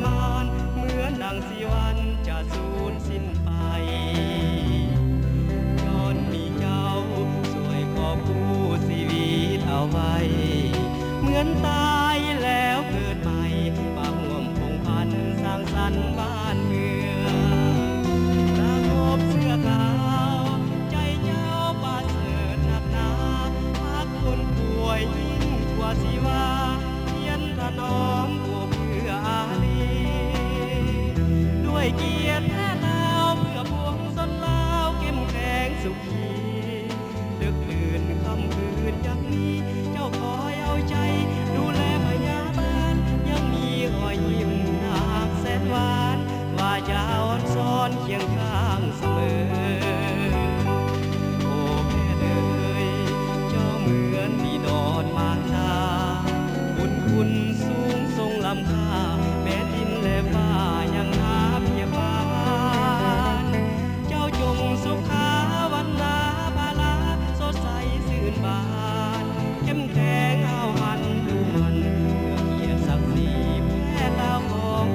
มานเหมือนดังสีวันจะสูญสิ้นไปย้อนมีเจ้าสวยกอบคู่ชีวิตเอาไว้เหมือนตายแล้วเกิดใหม่มาห่วมพงพันสร้างสรรค์บ้านเมืองระงบเสื้อขาวใจเจ้าประเสริฐหนักหนาพักคนป่วยยิ่งกว่าชีวาเพียรถนอมผู้เพื่ออารีด้วยเกียรติแท้เท้าเพื่อพวงสนลาวเข้มแข็งสุขีดึกดื่นค่ำคืนอย่างนี้เจ้าคอยเอาใจดูแลพยาบาลยังมีรอยยิ้มน่าแสนหวานว่าจะอ่อนซ้อนเคียงข้างเสมอโอ้แม่เอ๋ยเจ้าเหมือนมีดอนมารดาบุญคุณสูงทรงล้ำค่าแม้ดินและฟ้ายังหาเพียบาน เจ้าจงสุขาวันนาภาลาสดใสสื่นบานเข้มแข็งเอามันดูมันเพื่อเกียรติศักดิ์ศรีแพ้ดาวของ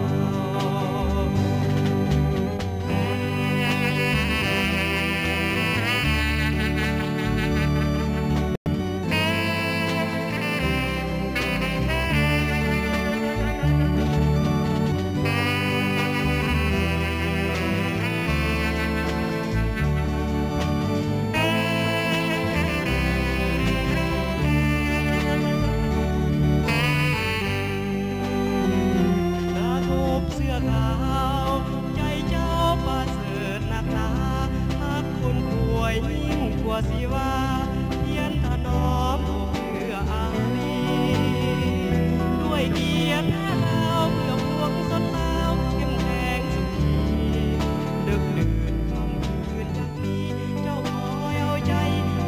ยิ่งกว่าสิว่าเพียรถนอมเพื่ออารีด้วยเกียรติแท้เท้าเพื่อพวงสนลาวเข้มแข็งสุขีดึกดื่นค่ำคืนอย่างนี้เจ้าคอยเอาใจ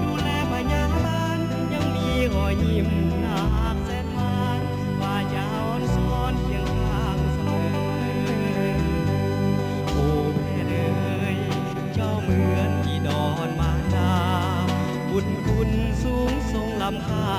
ดูแลพยาบาลยังมีรอยยิ้มน่าแสนหวานว่าจะอ่อนซ้อนเคียงข้างเสมอโอ้แม่เอ๋ยเจ้าเหมือนดอนมารดาบุญคุณสูงทรงล้ำค่า